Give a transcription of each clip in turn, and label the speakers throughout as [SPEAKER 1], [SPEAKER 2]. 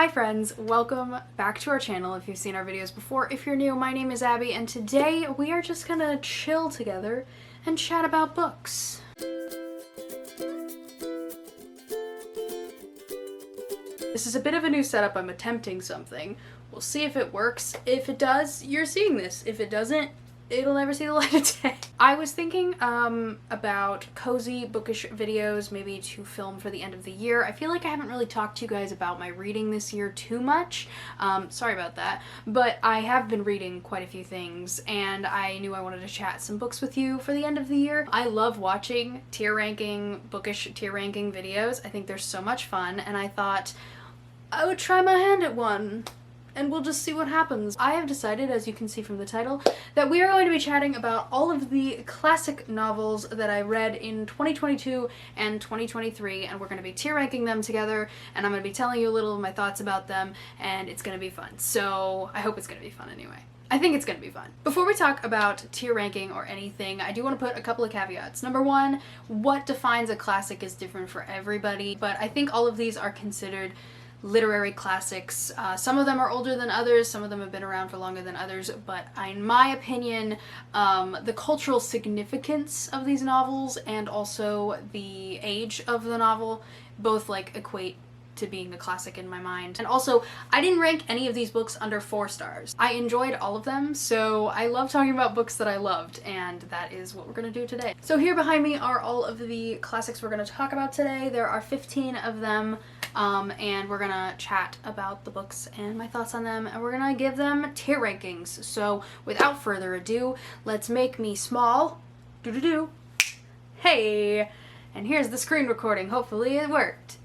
[SPEAKER 1] Hi friends, welcome back to our channel if you've seen our videos before. If you're new, my name is Abby and today we are just gonna chill together and chat about books. This is a bit of a new setup. I'm attempting something. We'll see if it works. If it does, you're seeing this. If it doesn't, it'll never see the light of day. I was thinking about cozy bookish videos maybe to film for the end of the year. I feel like I haven't really talked to you guys about my reading this year too much. Sorry about that. But I have been reading quite a few things and I knew I wanted to chat some books with you for the end of the year. I love watching bookish tier ranking videos. I think they're so much fun and I thought I would try my hand at one. And we'll just see what happens. I have decided, as you can see from the title, that we are going to be chatting about all of the classic novels that I read in 2022 and 2023, and we're going to be tier ranking them together, and I'm going to be telling you a little of my thoughts about them, and it's going to be fun. So I hope it's going to be fun anyway. I think it's going to be fun. Before we talk about tier ranking or anything, I do want to put a couple of caveats. Number one, what defines a classic is different for everybody, but I think all of these are considered literary classics. Some of them are older than others, some of them have been around for longer than others, but in my opinion, the cultural significance of these novels and also the age of the novel both equate to being a classic in my mind. And also, I didn't rank any of these books under 4 stars. I enjoyed all of them, so I love talking about books that I loved, and that is what we're gonna do today. So here behind me are all of the classics we're gonna talk about today. There are 15 of them. And we're gonna chat about the books and my thoughts on them, and we're gonna give them tier rankings. So without further ado, let's make me small. Hey! And here's the screen recording. Hopefully it worked.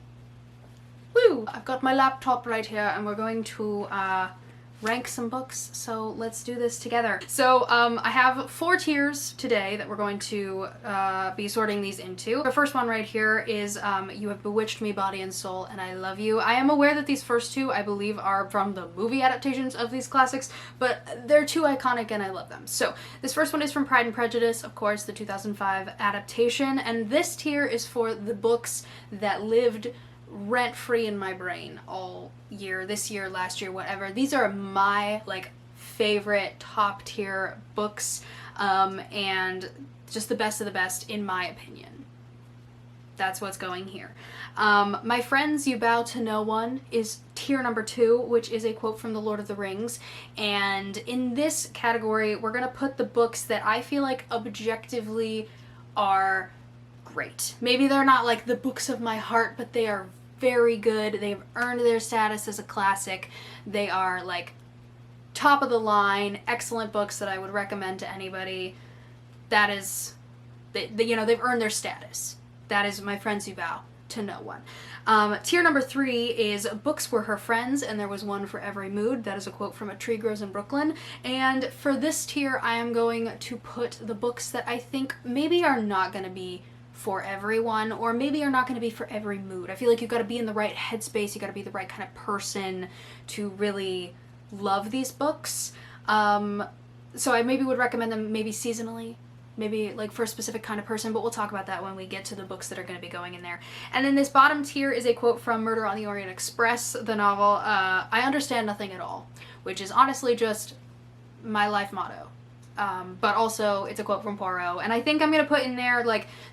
[SPEAKER 1] Woo! I've got my laptop right here and we're going to rank some books, so let's do this together. So I have 4 tiers today that we're going to be sorting these into. The first one right here is You Have Bewitched Me, Body and Soul, and I Love You. I am aware that these first 2, I believe, are from the movie adaptations of these classics, but they're too iconic and I love them. So this first one is from Pride and Prejudice, of course, the 2005 adaptation, and this tier is for the books that lived rent-free in my brain all year, this year, last year, whatever. These are my favorite top tier books and just the best of the best in my opinion. That's what's going here. My Friends You Bow to No One is tier number 2, which is a quote from The Lord of the Rings, and in this category we're gonna put the books that I feel like objectively are great. Maybe they're not the books of my heart, but they are very good. They've earned their status as a classic. They are top of the line, excellent books that I would recommend to anybody. That is, they've earned their status. That is My Friends You Bow to No One. Tier number 3 is Books Were Her Friends and There Was One for Every Mood. That is a quote from A Tree Grows in Brooklyn. And for this tier, I am going to put the books that I think maybe are not going to be for everyone, or maybe are not going to be for every mood. I feel like you've got to be in the right headspace, you got to be the right kind of person to really love these books. So I maybe would recommend them maybe seasonally, maybe for a specific kind of person, but we'll talk about that when we get to the books that are going to be going in there. And then this bottom tier is a quote from Murder on the Orient Express, the novel. I understand nothing at all, which is honestly just my life motto. But also it's a quote from Poirot, and I think I'm gonna put in there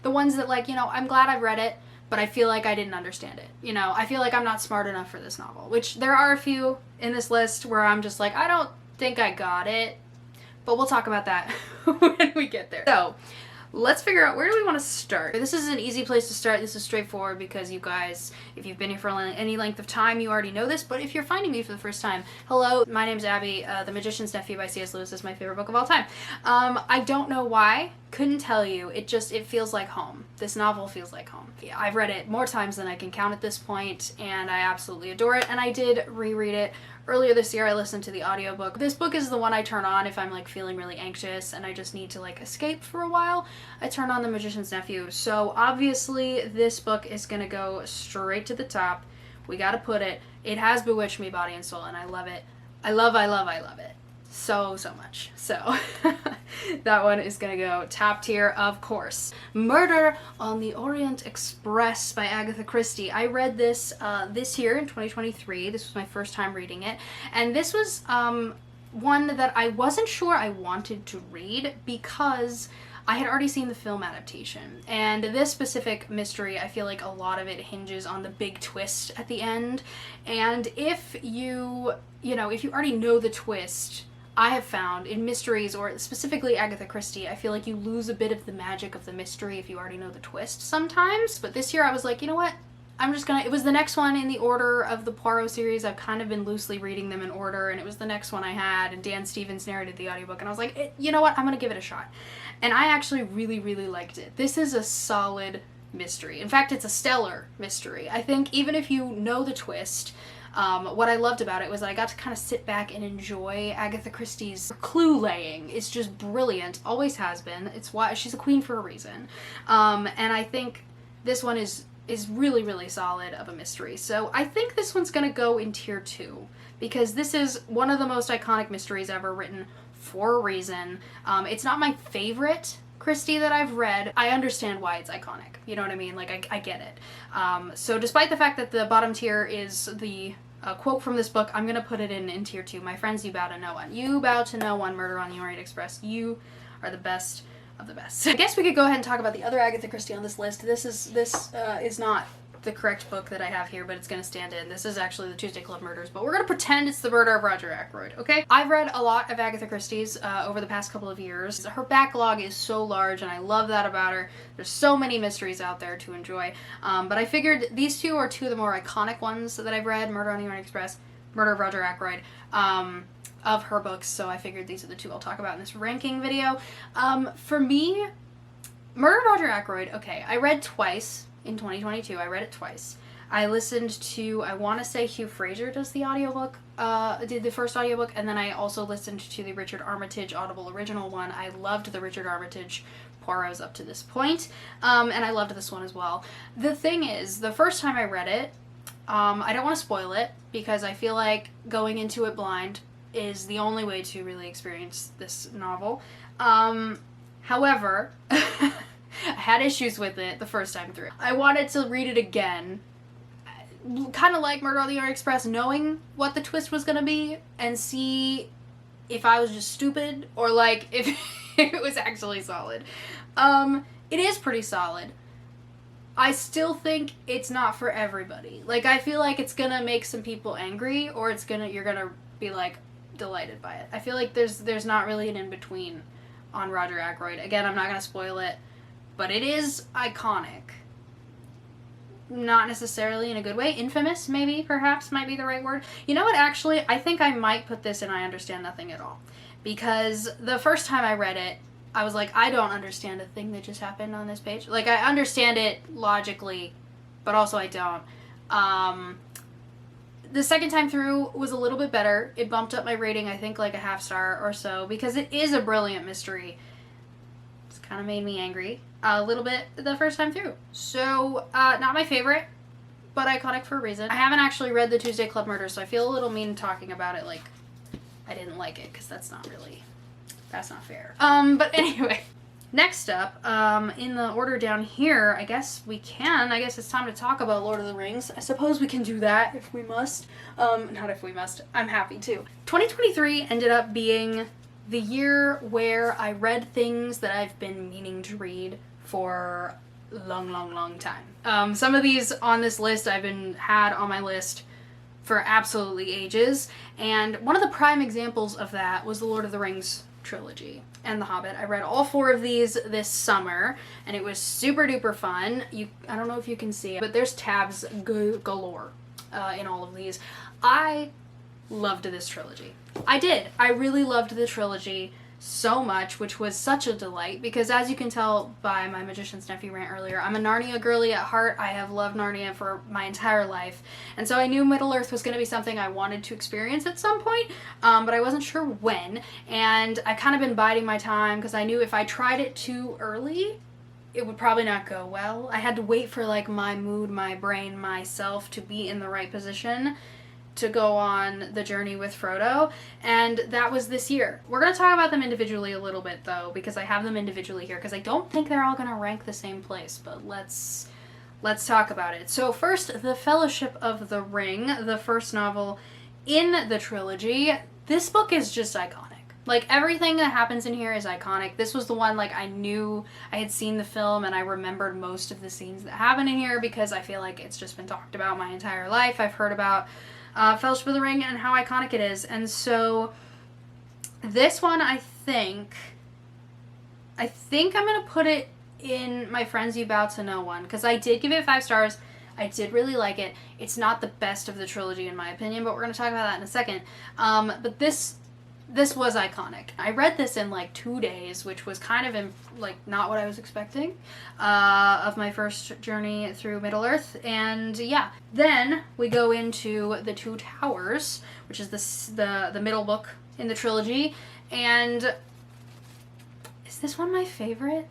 [SPEAKER 1] the ones that I'm glad I've read it, but I feel like I didn't understand it. I feel like I'm not smart enough for this novel, which there are a few in this list where I'm just I don't think I got it, but we'll talk about that when we get there. So let's figure out, where do we want to start? This is an easy place to start. This is straightforward because you guys, if you've been here for any length of time, you already know this, but if you're finding me for the first time, hello, my name's Abby. The Magician's Nephew by C.S. Lewis is my favorite book of all time. I don't know why, couldn't tell you, it feels like home. This novel feels like home. Yeah, I've read it more times than I can count at this point, and I absolutely adore it, and I did reread it earlier this year. I listened to the audiobook. This book is the one I turn on if I'm feeling really anxious and I just need to escape for a while. I turn on The Magician's Nephew. So obviously this book is gonna go straight to the top. We gotta put it. It has bewitched me, body and soul, and I love it. I love it. so much. So that one is gonna go top tier, of course. Murder on the Orient Express by Agatha Christie. I read this this year in 2023. This was my first time reading it, and this was one that I wasn't sure I wanted to read because I had already seen the film adaptation, and this specific mystery, I feel like a lot of it hinges on the big twist at the end, and if you already know the twist, I have found in mysteries, or specifically Agatha Christie, I feel like you lose a bit of the magic of the mystery if you already know the twist sometimes. But this year I was like, you know what? It was the next one in the order of the Poirot series. I've kind of been loosely reading them in order, and it was the next one I had, and Dan Stevens narrated the audiobook, and I was like, you know what? I'm gonna give it a shot. And I actually really, really liked it. This is a solid mystery. In fact, it's a stellar mystery. I think even if you know the twist, what I loved about it was that I got to kind of sit back and enjoy Agatha Christie's clue laying. It's just brilliant. Always has been. It's why she's a queen for a reason. And I think this one is really, really solid of a mystery. So I think this one's gonna go in tier 2 because this is one of the most iconic mysteries ever written for a reason. It's not my favorite Christie that I've read. I understand why it's iconic. You know what I mean? Like, I get it. So despite the fact that the bottom tier is the quote from this book, I'm gonna put it in tier 2. My friends, you bow to no one. You bow to no one, Murder on the Orient Express. You are the best of the best. I guess we could go ahead and talk about the other Agatha Christie on this list. This is not the correct book that I have here, but it's gonna stand in. This is actually the Tuesday Club Murders, but we're gonna pretend it's the murder of Roger Ackroyd, okay? I've read a lot of Agatha Christie's over the past couple of years. Her backlog is so large, and I love that about her. There's so many mysteries out there to enjoy, but I figured these two are two of the more iconic ones that I've read, Murder on the Orient Express, Murder of Roger Ackroyd, of her books, so I figured these are the two I'll talk about in this ranking video. For me, Murder of Roger Ackroyd, okay, I read twice. In 2022, I read it twice. I listened to, I want to say Hugh Fraser does the audiobook, did the first audiobook, and then I also listened to the Richard Armitage Audible original one. I loved the Richard Armitage Poirot's up to this point, and I loved this one as well. The thing is, the first time I read it, I don't want to spoil it, because I feel like going into it blind is the only way to really experience this novel. However, I had issues with it the first time through. I wanted to read it again, kind of like Murder on the Orient Express, knowing what the twist was gonna be, and see if I was just stupid, or like if it was actually solid. It is pretty solid. I still think it's not for everybody. Like, I feel like it's gonna make some people angry, or you're gonna be like delighted by it. I feel like there's not really an in-between on Roger Ackroyd. Again, I'm not gonna spoil it, but it is iconic. Not necessarily in a good way. Infamous, maybe, perhaps, might be the right word. You know what, actually, I think I might put this in I Understand Nothing at All. Because the first time I read it, I was like, I don't understand a thing that just happened on this page. Like, I understand it logically, but also I don't. The second time through was a little bit better. It bumped up my rating, I think, like a half star or so, because it is a brilliant mystery. It's kind of made me angry a little bit the first time through. So, not my favorite, but iconic for a reason. I haven't actually read the Tuesday Club Murders, so I feel a little mean talking about it like I didn't like it, because that's not fair. But anyway, next up, in the order down here, I guess it's time to talk about Lord of the Rings. I suppose we can do that if we must. Not if we must. I'm happy to. 2023 ended up being the year where I read things that I've been meaning to read for a long time. Some of these on this list had on my list for absolutely ages, and one of the prime examples of that was the Lord of the Rings trilogy and The Hobbit. I read all 4 of these this summer, and it was super duper fun. I don't know if you can see it, but there's tabs galore in all of these. I loved this trilogy. I did. I really loved the trilogy so much, which was such a delight, because as you can tell by my Magician's Nephew rant earlier, I'm a Narnia girly at heart. I have loved Narnia for my entire life, and so I knew Middle-earth was going to be something I wanted to experience at some point, but I wasn't sure when, and I've kind of been biding my time, because I knew if I tried it too early, it would probably not go well. I had to wait for like my mood, my brain, myself to be in the right position to go on the journey with Frodo, and that was this year. We're going to talk about them individually a little bit, though, because I have them individually here, because I don't think they're all going to rank the same place, but let's talk about it. So first, The Fellowship of the Ring, the first novel in the trilogy. This book is just iconic. Like, everything that happens in here is iconic. This was the one, like, I knew I had seen the film and I remembered most of the scenes that happen in here because I feel like it's just been talked about my entire life. I've heard about Fellowship of the Ring and how iconic it is. And so this one, I think I'm going to put it in my Friends You Bow to Know one, because I did give it 5 stars. I did really like it. It's not the best of the trilogy in my opinion, but we're going to talk about that in a second. But this was iconic. I read this in like 2 days, which was kind of not what I was expecting of my first journey through Middle-earth. And yeah, then we go into The Two Towers, which is the middle book in the trilogy. And is this one my favorite?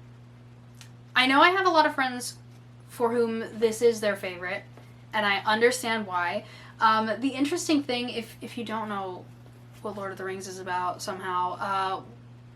[SPEAKER 1] I know I have a lot of friends for whom this is their favorite, and I understand why. The interesting thing, if you don't know what Lord of the Rings is about somehow,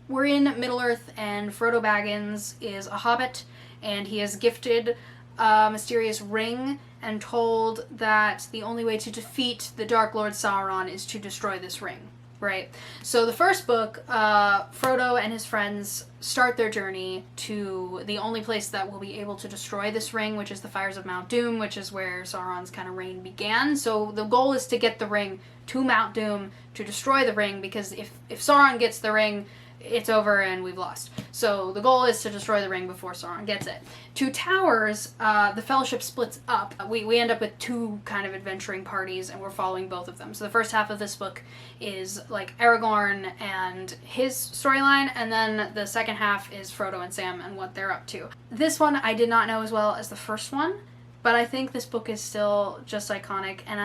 [SPEAKER 1] we're in Middle-earth, and Frodo Baggins is a hobbit, and he is gifted a mysterious ring and told that the only way to defeat the Dark Lord Sauron is to destroy this ring, right? So the first book, Frodo and his friends start their journey to the only place that will be able to destroy this ring, which is the Fires of Mount Doom, which is where Sauron's kind of reign began. So the goal is to get the ring to Mount Doom to destroy the ring, because if Sauron gets the ring, it's over and we've lost. So the goal is to destroy the ring before Sauron gets it. Two Towers, the Fellowship splits up. We end up with 2 kind of adventuring parties, and we're following both of them. So the first half of this book is like Aragorn and his storyline, and then the second half is Frodo and Sam and what they're up to. This one I did not know as well as the first one, but I think this book is still just iconic, and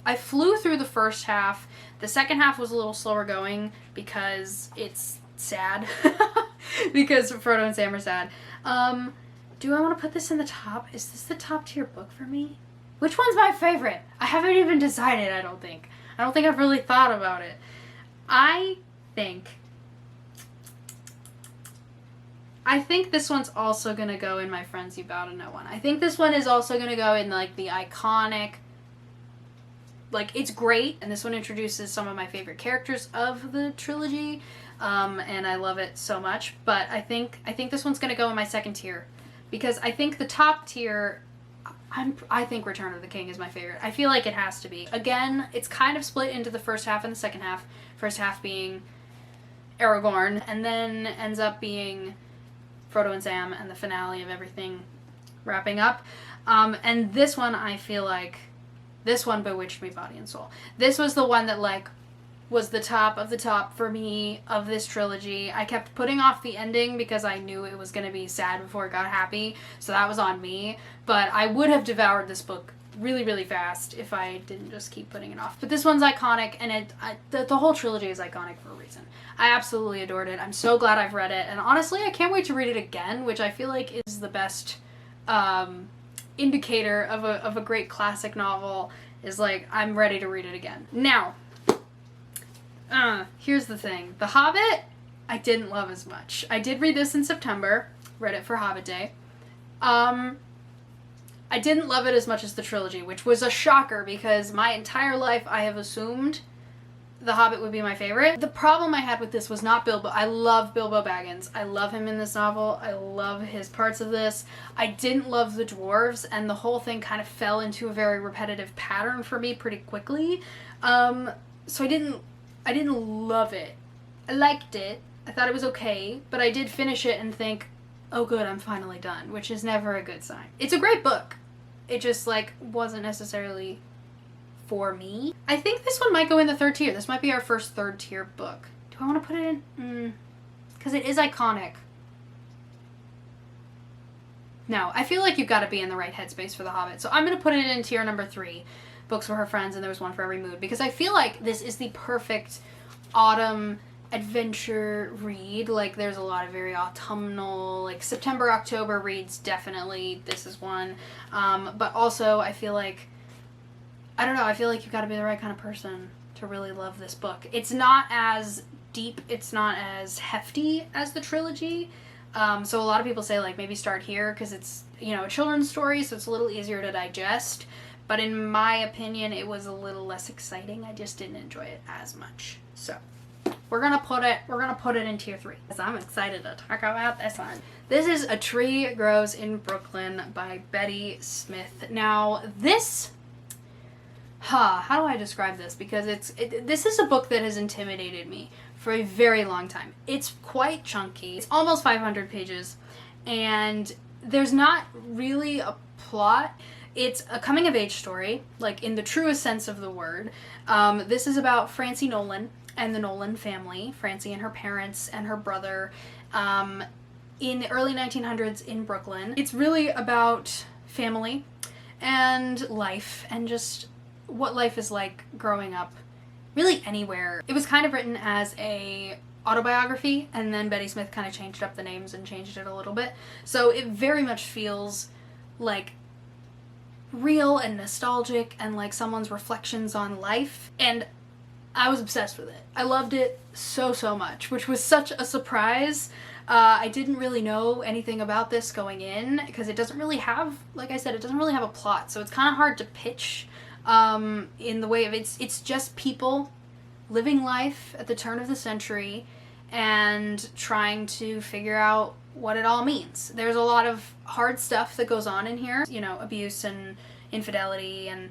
[SPEAKER 1] I flew through the first half. The second half was a little slower going because it's sad. Because Frodo and Sam are sad. Do I want to put this in the top? Is this the top tier book for me? Which one's my favorite? I haven't even decided, I don't think. I don't think I've really thought about it. I think this one's also going to go in my Friends You Bow to Know one. I think this one is also going to go in like the iconic, like, it's great, and this one introduces some of my favorite characters of the trilogy, and I love it so much. But I think this one's gonna go in my second tier, because I think the top tier, I think Return of the King is my favorite. I feel like it has to be. Again, it's kind of split into the first half and the second half. First half being Aragorn, and then ends up being Frodo and Sam, and the finale of everything wrapping up. And this one, I feel like, this one bewitched me body and soul. This was the one that, like, was the top of the top for me of this trilogy. I kept putting off the ending because I knew it was going to be sad before it got happy, so that was on me. But I would have devoured this book really, really fast if I didn't just keep putting it off. But this one's iconic, and the whole trilogy is iconic for a reason. I absolutely adored it. I'm so glad I've read it, and honestly, I can't wait to read it again, which I feel like is the best indicator of a great classic novel. Is like, I'm ready to read it again. Now, here's the thing. The Hobbit, I didn't love as much. I did read this in September, read it for Hobbit Day. I didn't love it as much as the trilogy, which was a shocker because my entire life I have assumed The Hobbit would be my favorite. The problem I had with this was not Bilbo. I love Bilbo Baggins. I love him in this novel. I love his parts of this. I didn't love the dwarves, and the whole thing kind of fell into a very repetitive pattern for me pretty quickly. So I didn't love it. I liked it. I thought it was okay, but I did finish it and think, oh good, I'm finally done, which is never a good sign. It's a great book. It just, like, wasn't necessarily for me. I think this one might go in the third tier. This might be our first third tier book. Do I want to put it in? Because it is iconic. No, I feel like you've got to be in the right headspace for The Hobbit. So I'm going to put it in tier number 3. Books for her friends, and there was one for every mood. Because I feel like this is the perfect autumn adventure read. Like, there's a lot of very autumnal, like, September, October reads, definitely. This is one. But also, I feel like I don't know, I feel like you've got to be the right kind of person to really love this book. It's not as deep, it's not as hefty as the trilogy. So a lot of people say, like, maybe start here because it's, you know, a children's story, so it's a little easier to digest. But in my opinion, it was a little less exciting. I just didn't enjoy it as much. So we're gonna put it in tier 3 because I'm excited to talk about this one. This is A Tree Grows in Brooklyn by Betty Smith. Now this, how do I describe this? Because this is a book that has intimidated me for a very long time. It's quite chunky. It's almost 500 pages, and there's not really a plot. It's a coming-of-age story, like in the truest sense of the word. This is about Francie Nolan and the Nolan family, Francie and her parents and her brother, in the early 1900s in Brooklyn. It's really about family and life and just what life is like growing up really anywhere. It was kind of written as a autobiography, and then Betty Smith kind of changed up the names and changed it a little bit. So it very much feels like real and nostalgic and like someone's reflections on life, and I was obsessed with it. I loved it so much, which was such a surprise. I didn't really know anything about this going in because it doesn't really have, like I said, it doesn't really have a plot, so it's kind of hard to pitch in the way of it's just people living life at the turn of the century and trying to figure out what it all means. There's a lot of hard stuff that goes on in here, you know, abuse and infidelity and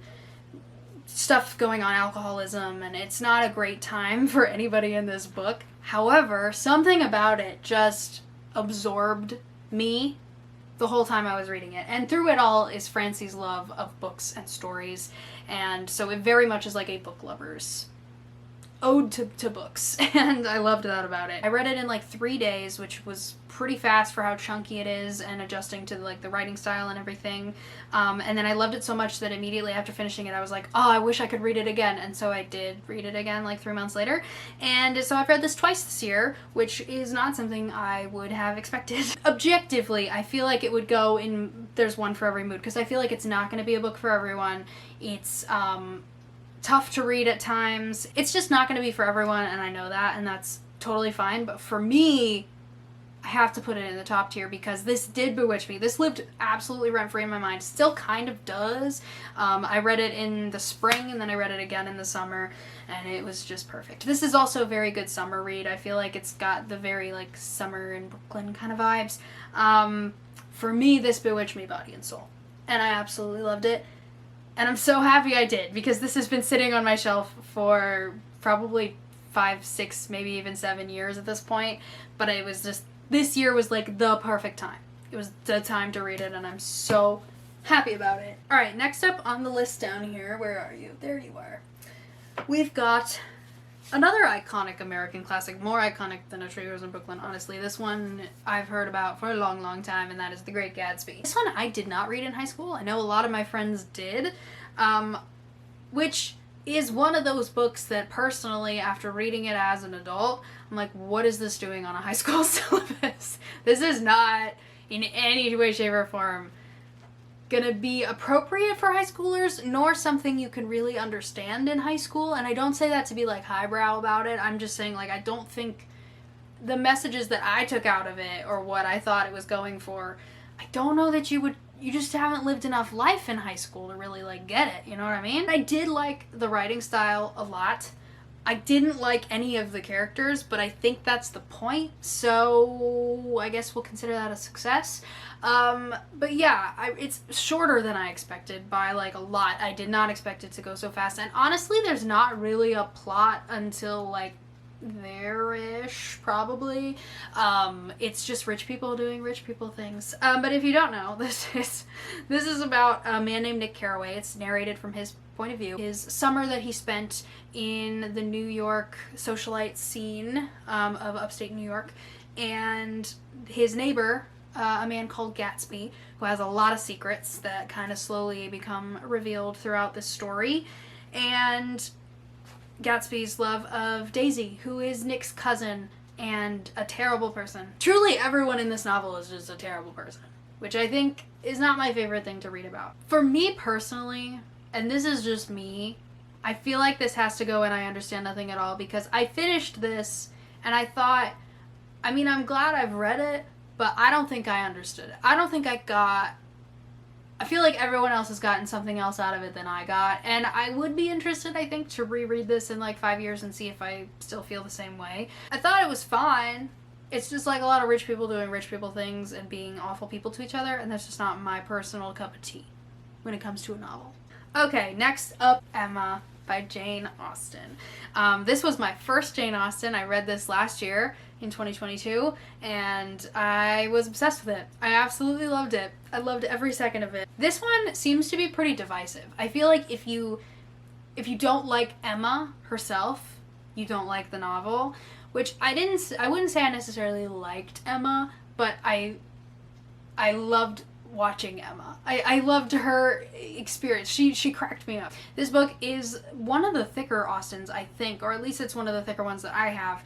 [SPEAKER 1] stuff going on, alcoholism, and it's not a great time for anybody in this book. However, something about it just absorbed me the whole time I was reading it. And through it all is Francie's love of books and stories, and so it very much is like a book lover's ode to books, and I loved that about it. I read it in like 3 days, which was pretty fast for how chunky it is and adjusting to like the writing style and everything. And then I loved it so much that immediately after finishing it I was like, oh, I wish I could read it again, and so I did read it again like 3 months later. And so I've read this twice this year, which is not something I would have expected. Objectively, I feel like it would go in, there's one for every mood, because I feel like it's not going to be a book for everyone. It's tough to read at times. It's just not going to be for everyone, and I know that, and that's totally fine. But for me, I have to put it in the top tier because this did bewitch me. This lived absolutely rent-free in my mind. Still kind of does. I read it in the spring, and then I read it again in the summer, and it was just perfect. This is also a very good summer read. I feel like it's got the very like summer in Brooklyn kind of vibes. For me, this bewitched me body and soul, and I absolutely loved it. And I'm so happy I did, because this has been sitting on my shelf for probably 5, 6, maybe even 7 years at this point. But it was just, this year was like the perfect time. It was the time to read it, and I'm so happy about it. Alright, next up on the list down here, where are you? There you are. We've got another iconic American classic, more iconic than A Tree Grows in Brooklyn, honestly. This one I've heard about for a long time, and that is The Great Gatsby. This one I did not read in high school. I know a lot of my friends did, which is one of those books that personally, after reading it as an adult, I'm like, what is this doing on a high school syllabus? This is not, in any way, shape, or form, gonna be appropriate for high schoolers, nor something you can really understand in high school. And I don't say that to be like highbrow about it. I'm just saying, like, I don't think the messages that I took out of it or what I thought it was going for, I don't know that you just haven't lived enough life in high school to really like get it, you know what I mean? I did like the writing style a lot. I didn't like any of the characters, but I think that's the point, so I guess we'll consider that a success. But yeah, it's shorter than I expected by like a lot. I did not expect it to go so fast, and honestly, there's not really a plot until like there-ish, probably. It's just rich people doing rich people things. But if you don't know, this is about a man named Nick Carraway. It's narrated from his point of view. His summer that he spent in the New York socialite scene of upstate New York, and his neighbor, a man called Gatsby, who has a lot of secrets that kind of slowly become revealed throughout this story, and Gatsby's love of Daisy, who is Nick's cousin and a terrible person. Truly, everyone in this novel is just a terrible person, which I think is not my favorite thing to read about. For me personally, and this is just me, I feel like this has to go in I Understand Nothing at All, because I finished this and I thought, I mean, I'm glad I've read it, but I don't think I understood it. I don't think I feel like everyone else has gotten something else out of it than I got, and I would be interested, I think, to reread this in like 5 years and see if I still feel the same way. I thought it was fine. It's just like a lot of rich people doing rich people things and being awful people to each other, and that's just not my personal cup of tea when it comes to a novel. Okay, next up, Emma by Jane Austen. This was my first Jane Austen. I read this last year in 2022, and I was obsessed with it. I absolutely loved it. I loved every second of it. This one seems to be pretty divisive. I feel like if you don't like Emma herself, you don't like the novel, which I wouldn't say I necessarily liked Emma, but I loved watching Emma. I loved her experience. She cracked me up. This book is one of the thicker Austens, I think, or at least it's one of the thicker ones that I have,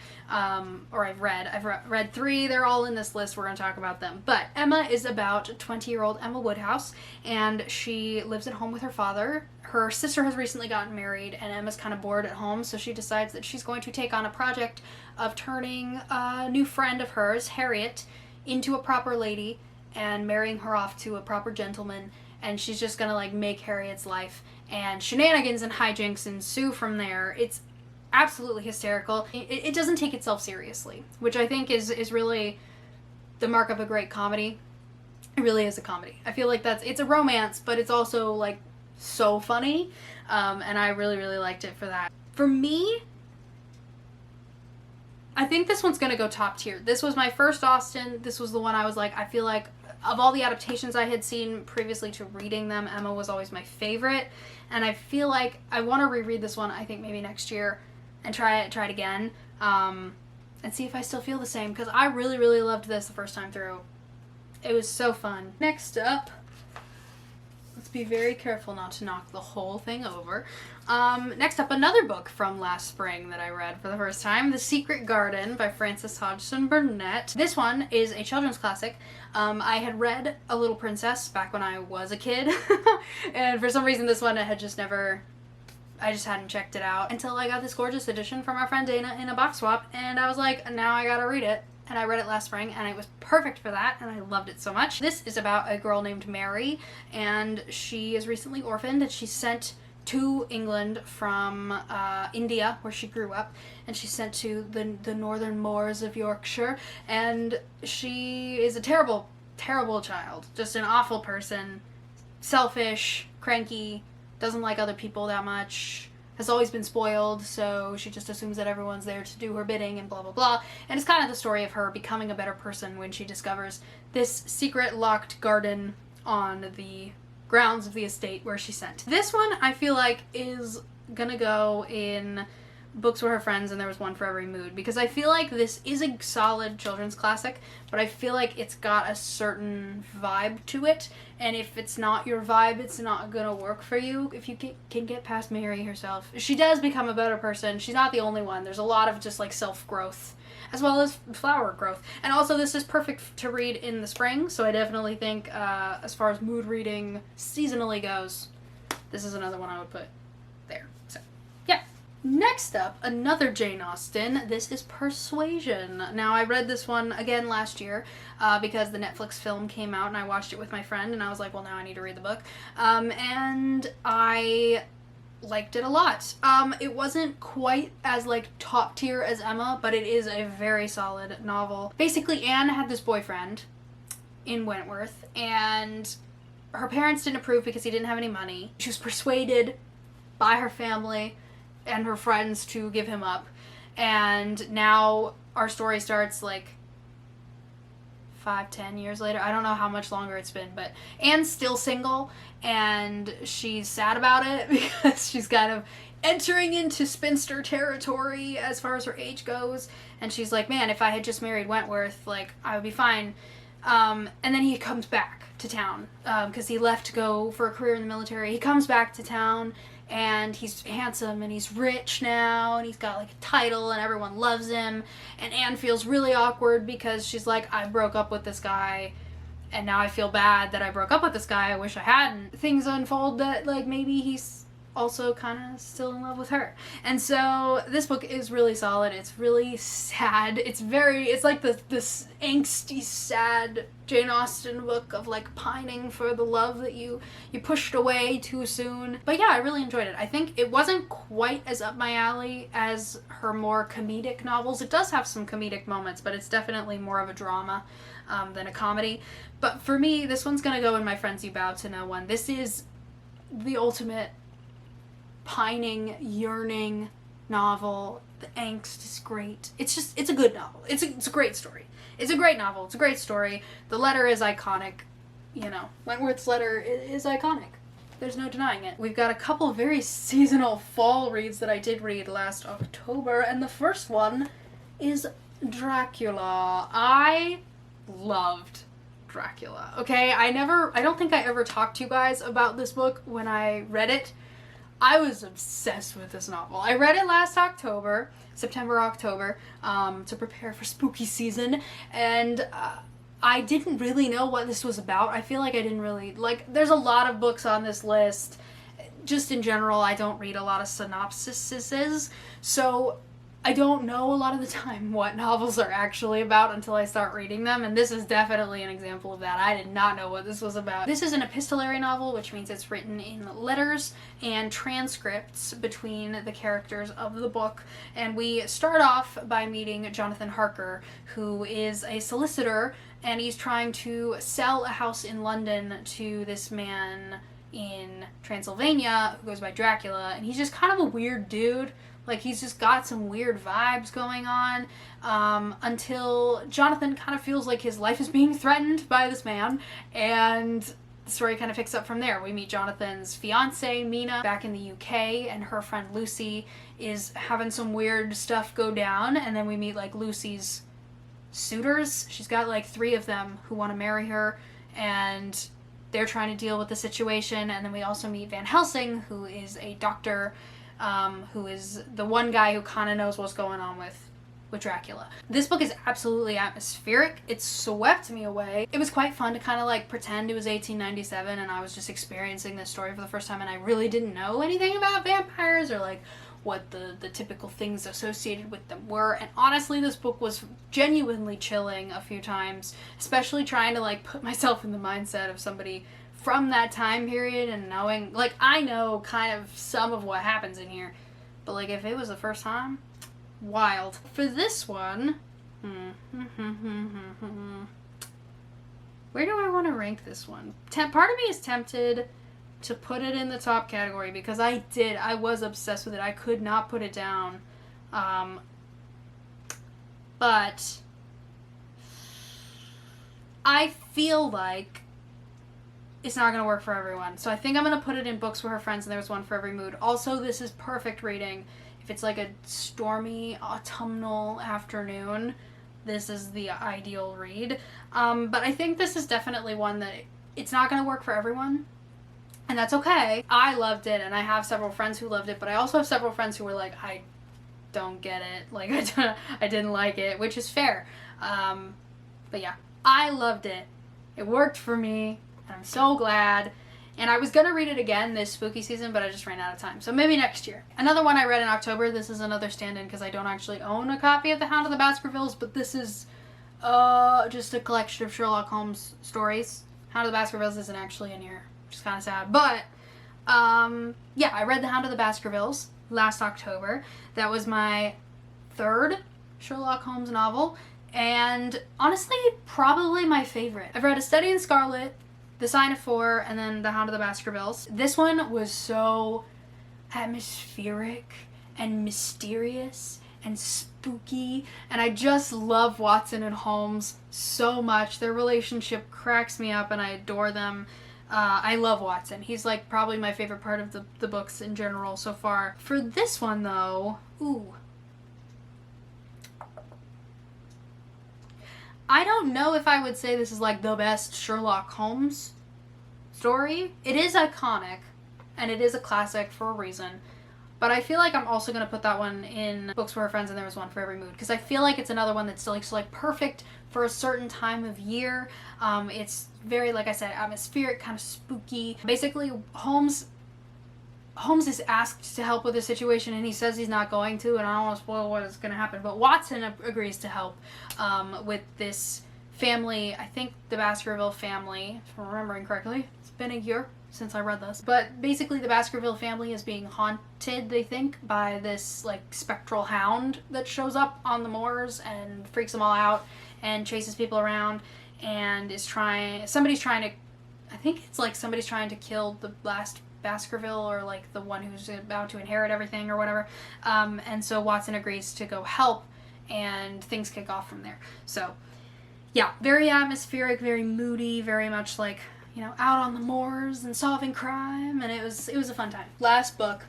[SPEAKER 1] or I've read. I've read 3. They're all in this list. We're going to talk about them. But Emma is about 20-year-old Emma Woodhouse, and she lives at home with her father. Her sister has recently gotten married, and Emma's kind of bored at home, so she decides that she's going to take on a project of turning a new friend of hers, Harriet, into a proper lady and marrying her off to a proper gentleman, and she's just gonna like make Harriet's life, and shenanigans and hijinks ensue from there. It's absolutely hysterical. It doesn't take itself seriously, which I think is really the mark of a great comedy. It really is a comedy. I feel like it's a romance, but it's also like so funny, and I really, really liked it for that. For me, I think this one's gonna go top tier. This was my first Austen. This was the one I was like, I feel like of all the adaptations I had seen previously to reading them, Emma was always my favorite, and I feel like I want to reread this one, I think maybe next year, and try it again, and see if I still feel the same, because I really, really loved this the first time through. It was so fun. Next up, let's be very careful not to knock the whole thing over. Next up, another book from last spring that I read for the first time, The Secret Garden by Frances Hodgson Burnett. This one is a children's classic. I had read A Little Princess back when I was a kid, and for some reason this one I just hadn't checked it out until I got this gorgeous edition from our friend Dana in a box swap, and I was like, now I gotta read it. And I read it last spring, and it was perfect for that, and I loved it so much. This is about a girl named Mary, and she is recently orphaned, and she's sent to England from India, where she grew up, and she's sent to the northern moors of Yorkshire, and she is a terrible, terrible child. Just an awful person, selfish, cranky, doesn't like other people that much, has always been spoiled, so she just assumes that everyone's there to do her bidding and blah blah blah. And it's kind of the story of her becoming a better person when she discovers this secret locked garden on the grounds of the estate where she's sent. This one I feel like is gonna go in books with her friends, and there was one for every mood, because I feel like this is a solid children's classic, but I feel like it's got a certain vibe to it, and if it's not your vibe, it's not gonna work for you if you can get past Mary herself. She does become a better person. She's not the only one. There's a lot of just like self-growth as well as flower growth, and also this is perfect to read in the spring, so I definitely think as far as mood reading seasonally goes, this is another one I would put there. So yeah. Next up, another Jane Austen. This is Persuasion. Now, I read this one again last year because the Netflix film came out, and I watched it with my friend, and I was like, well, now I need to read the book. And I liked it a lot. It wasn't quite as like top tier as Emma, but it is a very solid novel. Basically, Anne had this boyfriend in Wentworth, and her parents didn't approve because he didn't have any money. She was persuaded by her family and her friends to give him up, and now our story starts like 5-10 years later. I don't know how much longer it's been, but Anne's still single, and she's sad about it because she's kind of entering into spinster territory as far as her age goes, and she's like, man, if I had just married Wentworth, like, I would be fine. And then he comes back to town because he left to go for a career in the military. He comes back to town, and he's handsome, and he's rich now, and he's got like a title, and everyone loves him, and Anne feels really awkward because she's like, I broke up with this guy, and now I feel bad that I broke up with this guy. I wish I hadn't. Things unfold that, like, maybe he's also kind of still in love with her. And so this book is really solid. It's really sad. It's like this angsty, sad Jane Austen book of like pining for the love that you pushed away too soon. But yeah, I really enjoyed it. I think it wasn't quite as up my alley as her more comedic novels. It does have some comedic moments, but it's definitely more of a drama than a comedy. But for me, this one's gonna go in my Friends You Bow to No one. This is the ultimate pining, yearning novel. The angst is great. It's a good novel. It's a great story. It's a great novel. It's a great story. The letter is iconic. You know, Wentworth's letter is iconic. There's no denying it. We've got a couple of very seasonal fall reads that I did read last October, and the first one is Dracula. I loved Dracula. Okay, I don't think I ever talked to you guys about this book when I read it. I was obsessed with this novel. I read it last October, September, October, to prepare for spooky season, and I didn't really know what this was about. I feel like I didn't really, like, there's a lot of books on this list. Just in general, I don't read a lot of synopsises, so I don't know a lot of the time what novels are actually about until I start reading them, and this is definitely an example of that. I did not know what this was about. This is an epistolary novel, which means it's written in letters and transcripts between the characters of the book, and we start off by meeting Jonathan Harker, who is a solicitor, and he's trying to sell a house in London to this man in Transylvania who goes by Dracula, and he's just kind of a weird dude. Like, he's just got some weird vibes going on, until Jonathan kind of feels like his life is being threatened by this man, and the story kind of picks up from there. We meet Jonathan's fiancée, Mina, back in the UK, and her friend Lucy is having some weird stuff go down, and then we meet, like, Lucy's suitors. She's got, like, 3 of them who want to marry her, and they're trying to deal with the situation, and then we also meet Van Helsing, who is a doctor, who is the one guy who kind of knows what's going on with Dracula. This book is absolutely atmospheric. It swept me away. It was quite fun to kind of like pretend it was 1897 and I was just experiencing this story for the first time, and I really didn't know anything about vampires or like what the typical things associated with them were. And honestly, this book was genuinely chilling a few times, especially trying to like put myself in the mindset of somebody from that time period and knowing, like, I know kind of some of what happens in here, but like if it was the first time, wild. For this one, where do I want to rank this one? Part of me is tempted to put it in the top category because I was obsessed with it. I could not put it down. But I feel like it's not going to work for everyone. So I think I'm going to put it in books for her friends, and there's one for every mood. Also, this is perfect reading. If it's like a stormy autumnal afternoon, this is the ideal read. But I think this is definitely one that it's not going to work for everyone. And that's okay. I loved it, and I have several friends who loved it, but I also have several friends who were like, I don't get it. Like, I didn't like it, which is fair. But yeah, I loved it. It worked for me. I'm so glad. And I was going to read it again this spooky season, but I just ran out of time. So maybe next year. Another one I read in October. This is another stand-in because I don't actually own a copy of The Hound of the Baskervilles, but this is just a collection of Sherlock Holmes stories. Hound of the Baskervilles isn't actually in here, which is kind of sad. But, yeah, I read The Hound of the Baskervilles last October. That was my 3rd Sherlock Holmes novel, and honestly, probably my favorite. I've read A Study in Scarlet, The Sign of Four, and then The Hound of the Baskervilles. This one was so atmospheric and mysterious and spooky, and I just love Watson and Holmes so much. Their relationship cracks me up and I adore them. I love Watson. He's like probably my favorite part of the books in general so far. For this one though, I don't know if I would say this is like the best Sherlock Holmes story. It is iconic, and it is a classic for a reason. But I feel like I'm also going to put that one in Books for Her Friends and There Was One for Every Mood, because I feel like it's another one that's like perfect for a certain time of year. It's very, like I said, atmospheric, kind of spooky. Basically, Holmes is asked to help with the situation, and he says he's not going to, and I don't want to spoil what is going to happen, but Watson agrees to help with this family. I think the Baskerville family, if I'm remembering correctly. It's been a year since I read this. But basically the Baskerville family is being haunted, they think, by this like spectral hound that shows up on the moors and freaks them all out and chases people around, and somebody's trying to kill the last Baskerville, or like the one who's about to inherit everything or whatever. And so Watson agrees to go help, and things kick off from there. So yeah, very atmospheric, very moody, very much like, you know, out on the moors and solving crime, and it was a fun time. Last book,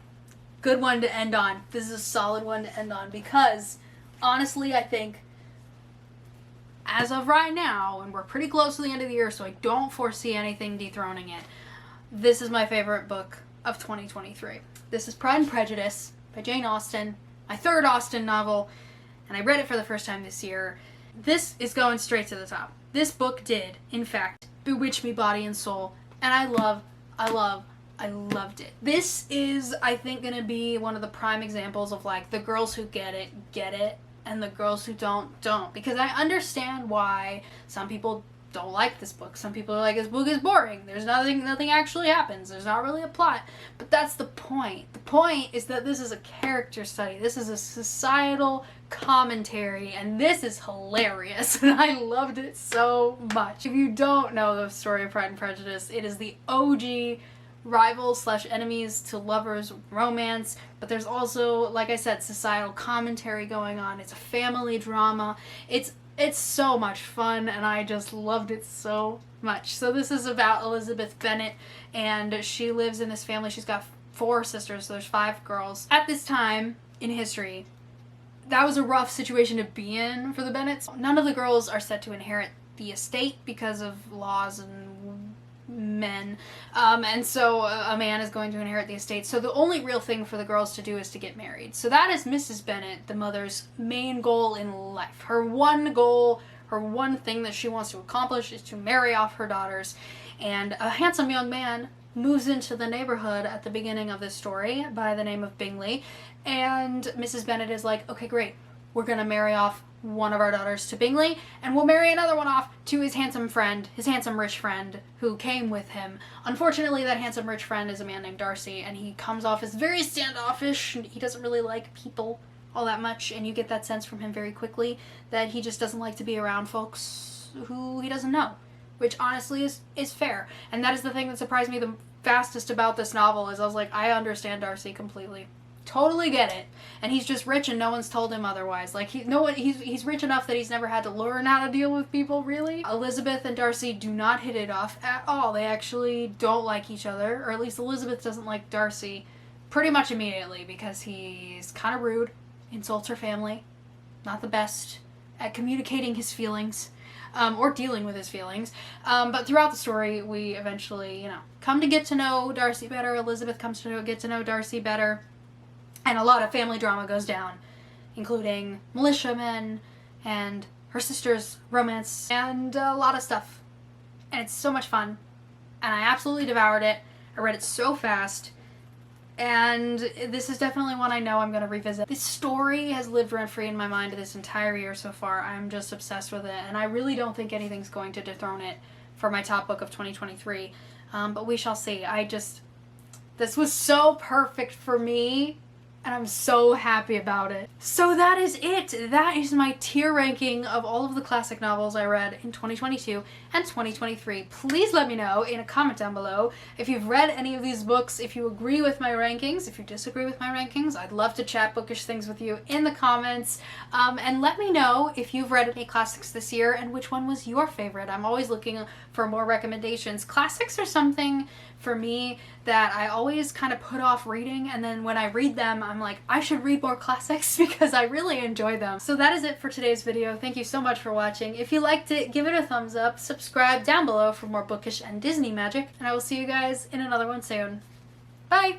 [SPEAKER 1] good one to end on. This is a solid one to end on, because honestly I think as of right now, and we're pretty close to the end of the year, so I don't foresee anything dethroning it, this is my favorite book of 2023. This is Pride and Prejudice by Jane Austen, my third Austen novel, and I read it for the first time this year. This is going straight to the top. This book did, in fact, bewitch me body and soul, and I loved it. This is, I think, gonna be one of the prime examples of like the girls who get it, and the girls who don't, because I understand why some people don't like this book. Some people are like, this book is boring. There's nothing actually happens. There's not really a plot. But that's the point. The point is that this is a character study. This is a societal commentary, and this is hilarious, and I loved it so much. If you don't know the story of Pride and Prejudice, it is the OG rivals/enemies to lovers romance, but there's also, like I said, societal commentary going on. It's a family drama. It's so much fun, and I just loved it so much. So this is about Elizabeth Bennet, and she lives in this family. She's got 4 sisters, so there's 5 girls. At this time in history, that was a rough situation to be in for the Bennets. None of the girls are set to inherit the estate because of laws and men, and so a man is going to inherit the estate. So the only real thing for the girls to do is to get married. So that is Mrs. Bennet, the mother's main goal in life. Her one goal, her one thing that she wants to accomplish is to marry off her daughters. And a handsome young man moves into the neighborhood at the beginning of this story by the name of Bingley, and Mrs. Bennet is like, okay, great, we're gonna marry off one of our daughters to Bingley, and we'll marry another one off to his handsome rich friend who came with him. Unfortunately, that handsome rich friend is a man named Darcy, and he comes off as very standoffish, and he doesn't really like people all that much, and you get that sense from him very quickly that he just doesn't like to be around folks who he doesn't know, which honestly is fair. And that is the thing that surprised me the fastest about this novel, is I was like, I understand Darcy completely. Totally get it. And he's just rich and no one's told him otherwise. Like, he's rich enough that he's never had to learn how to deal with people, really. Elizabeth and Darcy do not hit it off at all. They actually don't like each other, or at least Elizabeth doesn't like Darcy pretty much immediately, because he's kind of rude, insults her family, not the best at communicating his feelings, or dealing with his feelings. But throughout the story, we eventually, you know, come to get to know Darcy better. Elizabeth comes to get to know Darcy better. And a lot of family drama goes down, including militiamen and her sister's romance and a lot of stuff. And it's so much fun. And I absolutely devoured it. I read it so fast. And this is definitely one I know I'm going to revisit. This story has lived rent-free in my mind this entire year so far. I'm just obsessed with it. And I really don't think anything's going to dethrone it for my top book of 2023. But we shall see. This was so perfect for me, and I'm so happy about it. So that is it. That is my tier ranking of all of the classic novels I read in 2022 and 2023. Please let me know in a comment down below if you've read any of these books, if you agree with my rankings, if you disagree with my rankings. I'd love to chat bookish things with you in the comments. And let me know if you've read any classics this year and which one was your favorite. I'm always looking for more recommendations. Classics are something for me that I always kind of put off reading, and then when I read them, I'm like, I should read more classics because I really enjoy them. So that is it for today's video. Thank you so much for watching. If you liked it, give it a thumbs up, subscribe down below for more bookish and Disney magic, and I will see you guys in another one soon. Bye!